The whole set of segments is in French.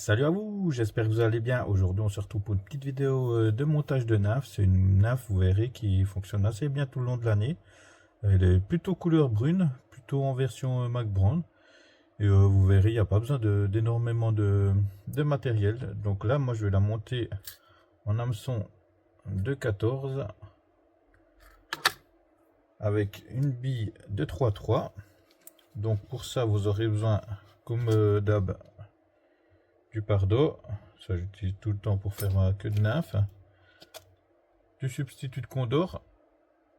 Salut à vous, j'espère que vous allez bien. Aujourd'hui, on se retrouve pour une petite vidéo de montage de NAF. C'est une NAF, vous verrez, qui fonctionne assez bien tout le long de l'année. Elle est plutôt couleur brune, plutôt en version Mac Brown. Et vous verrez, il n'y a pas besoin d'énormément de matériel. Donc là, moi, je vais la monter en hameçon de 14 avec une bille de 3,3. Donc pour ça, vous aurez besoin, comme d'hab, du pare-dos. Ça, j'utilise tout le temps pour faire ma queue de nymphe. Du substitut de Condor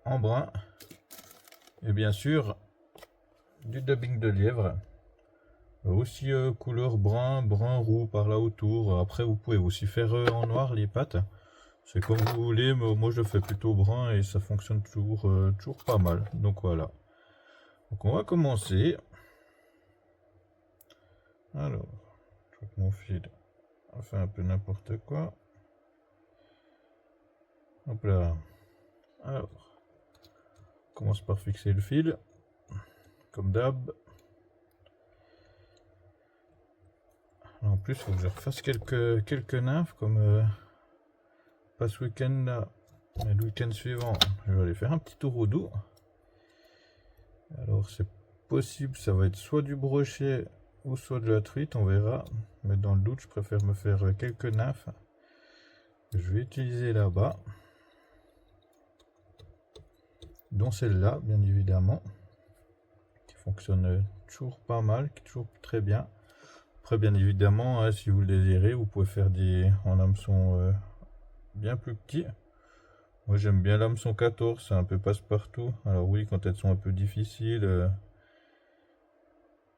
en brun. Et bien sûr, du dubbing de lièvre. Aussi couleur brun roux par là autour. Après, vous pouvez aussi faire en noir les pattes. C'est comme vous voulez, mais moi je fais plutôt brun et ça fonctionne toujours pas mal. Donc voilà. Donc on va commencer. Alors, je crois que mon fil a fait un peu n'importe quoi. Hop là. Alors, on commence par fixer le fil, comme d'hab. En plus, il faut que je refasse quelques nymphes, comme pas ce week-end là, mais le week-end suivant. Je vais aller faire un petit tour au doux. Alors, c'est possible, ça va être soit du brochet ou soit de la truite, on verra. Mais dans le doute, je préfère me faire quelques nymphes. Je vais utiliser là-bas, dont celle-là, bien évidemment, qui fonctionne toujours pas mal, qui est toujours très bien. Après, bien évidemment, hein, si vous le désirez, vous pouvez faire des en hameçon bien plus petits. Moi, j'aime bien l'hameçon 14, c'est un peu passe-partout. Alors oui, quand elles sont un peu difficiles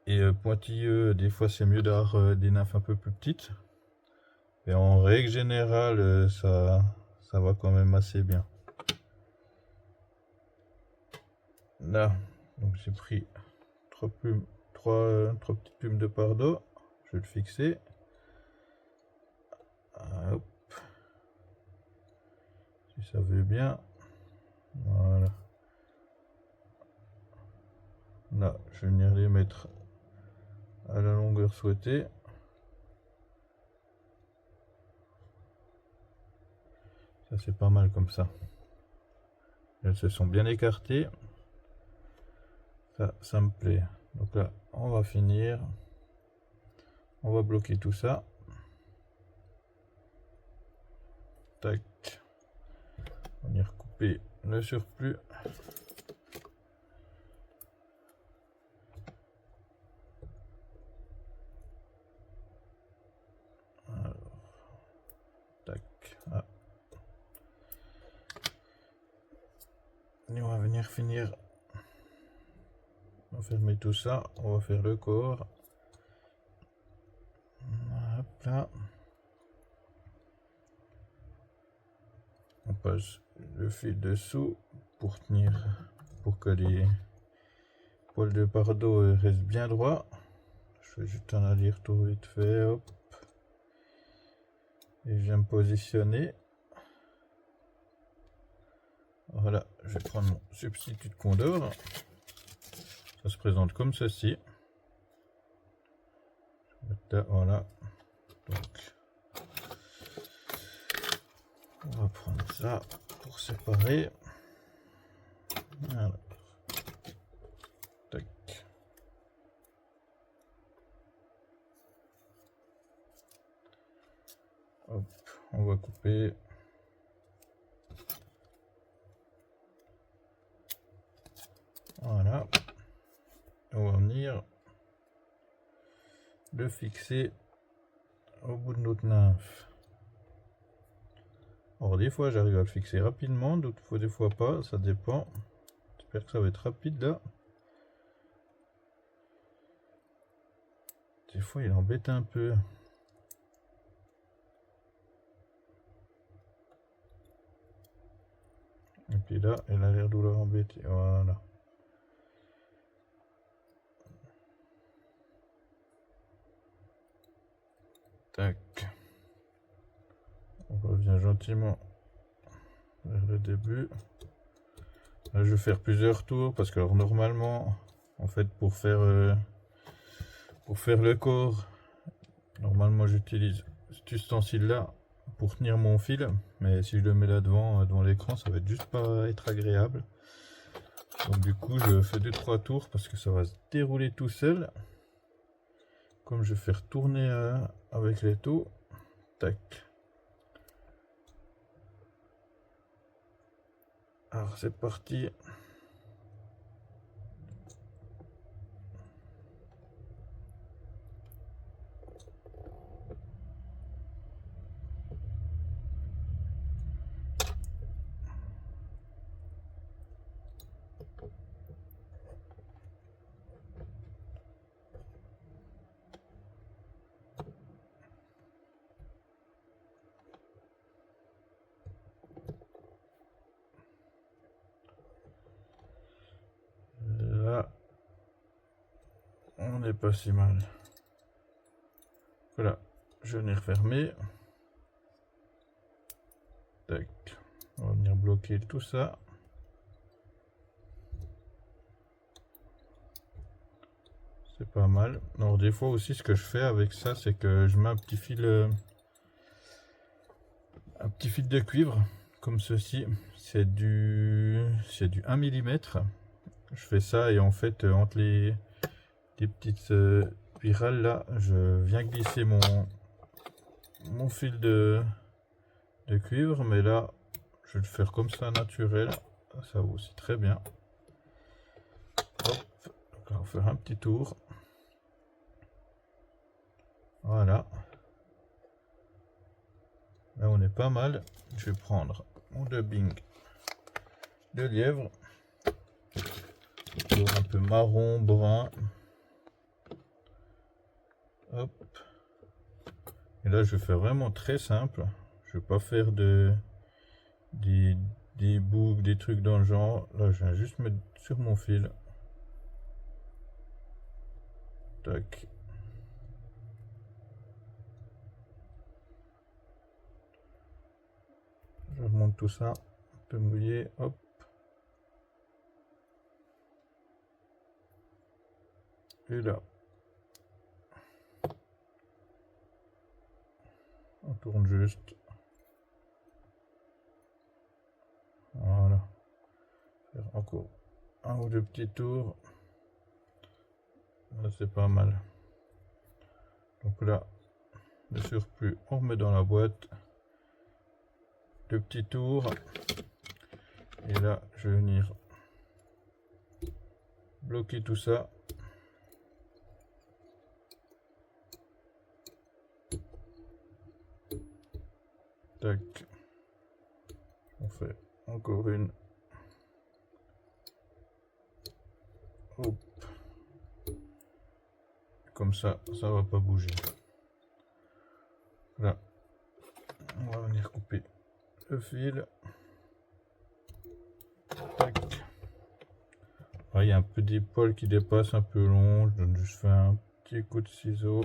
et pointilleux, des fois c'est mieux d'avoir des nymphes un peu plus petites. Et en règle générale, ça va quand même assez bien. Là, donc j'ai pris trois petites plumes de pardot. Je vais le fixer. Hop. Si ça veut bien. Voilà. Là, je vais venir les mettre à la longueur souhaitée. Ça c'est pas mal comme ça. Elles se sont bien écartées. Ça me plaît. Donc là, on va finir. On va bloquer tout ça. Tac. On va venir couper le surplus. Alors, tac. Ah. Et on va venir finir. On va fermer tout ça. On va faire le corps. Hop là. On passe le fil dessous pour tenir, pour que les poils de pardot restent bien droits. Je fais juste un aller-retour vite fait, hop. Et je viens me positionner. Voilà, je vais prendre mon substitut de Condor. Ça se présente comme ceci. Voilà. Donc, on va prendre ça pour séparer. Voilà. Tac. Hop, on va couper. Voilà. On va venir le fixer au bout de notre nymphe. Alors des fois j'arrive à le fixer rapidement, d'autres fois des fois pas, ça dépend. J'espère que ça va être rapide là. Des fois il embête un peu. Et puis là, elle a l'air de vouloir embêter. Voilà. Tac. On revient gentiment vers le début. Là, je vais faire plusieurs tours parce que alors, normalement, en fait, pour faire le corps, Normalement j'utilise cet ustensile là pour tenir mon fil, mais si je le mets là devant l'écran, ça va juste pas être agréable. Donc du coup je fais 2-3 tours parce que ça va se dérouler tout seul. Comme je vais faire tourner avec les taux. Tac. Alors c'est parti. Là, on n'est pas si mal. Voilà, je l'ai refermé. Tac. On va venir bloquer tout ça. C'est pas mal. Alors des fois aussi ce que je fais avec ça, c'est que je mets un petit fil de cuivre comme ceci. C'est du 1 mm. Je fais ça et en fait entre les petites spirales là, je viens glisser mon fil de cuivre, mais là je vais le faire comme ça naturel, ça va aussi très bien. Hop, donc là, on va faire un petit tour. Voilà. Là on est pas mal. Je vais prendre mon dubbing de lièvre. Un peu marron, brun. Hop. Et là je vais faire vraiment très simple. Je vais pas faire des boucles, des trucs dans le genre. Là je viens juste mettre sur mon fil. Tac. Je remonte tout ça, un peu mouillé, hop. Et là, on tourne juste. Voilà. Faire encore un ou deux petits tours. Là, c'est pas mal. Donc là, le surplus, on remet dans la boîte. Deux petits tours. Et là, je vais venir bloquer tout ça. Tac. On fait encore une. Hop. Comme ça va pas bouger. Là, on va venir couper le fil. Tac. Là, il y a un peu d'épaule qui dépasse un peu long. Je fais un petit coup de ciseau.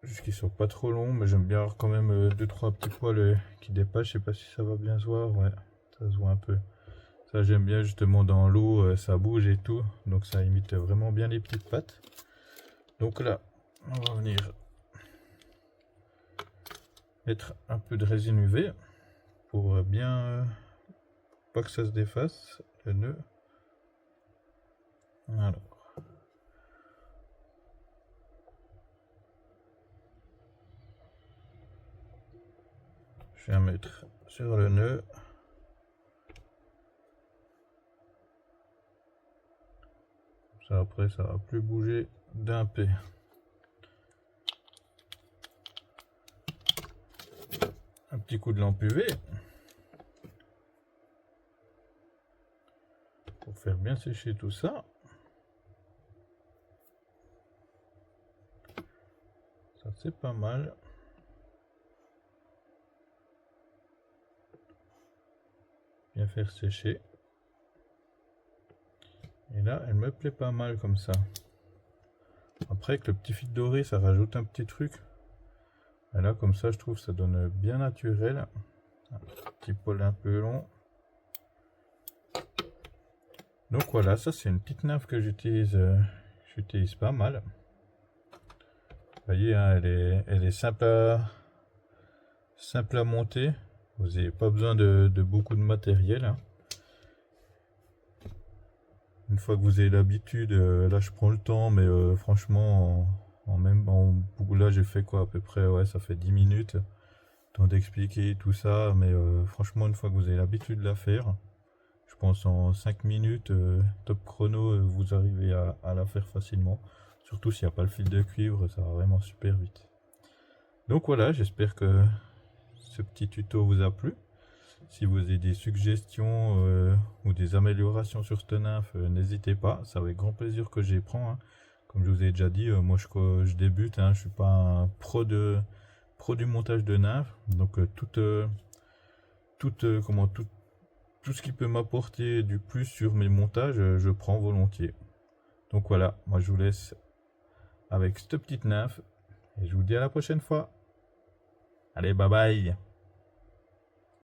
Juste qu'ils sont pas trop longs, mais j'aime bien avoir quand même 2-3 petits poils qui dépassent. Je sais pas si ça va bien se voir. Ouais, ça se voit un peu. Ça j'aime bien justement dans l'eau, ça bouge et tout. Donc ça imite vraiment bien les petites pattes. Donc là, on va venir mettre un peu de résine UV pour bien pas que ça se défasse le nœud. Alors. Je viens mettre sur le nœud. Ça après ça va plus bouger d'un P. Un petit coup de lampe UV pour faire bien sécher tout ça. Ça c'est pas mal. Bien faire sécher. Et là elle me plaît pas mal comme ça. Après avec le petit fil doré ça rajoute un petit truc. Et là comme ça je trouve ça donne bien naturel. Un petit poil un peu long. Donc voilà, ça c'est une petite nymphe que j'utilise pas mal. voyez, hein, elle est simple à monter. Vous n'avez pas besoin de beaucoup de matériel, hein. Une fois que vous avez l'habitude, là je prends le temps, mais franchement, là j'ai fait quoi à peu près, ouais, ça fait 10 minutes, temps d'expliquer tout ça, mais franchement, une fois que vous avez l'habitude de la faire, je pense en 5 minutes, top chrono, vous arrivez à la faire facilement. Surtout s'il n'y a pas le fil de cuivre, ça va vraiment super vite. Donc voilà, j'espère que ce petit tuto vous a plu. Si vous avez des suggestions ou des améliorations sur cette nymphe, n'hésitez pas, c'est avec grand plaisir que j'y prends, hein. Comme je vous ai déjà dit, moi je débute, hein, je suis pas un pro du montage de nymphes, donc tout ce qui peut m'apporter du plus sur mes montages, je prends volontiers. Donc voilà, moi je vous laisse avec cette petite nymphe et je vous dis à la prochaine fois. Allez, bye bye.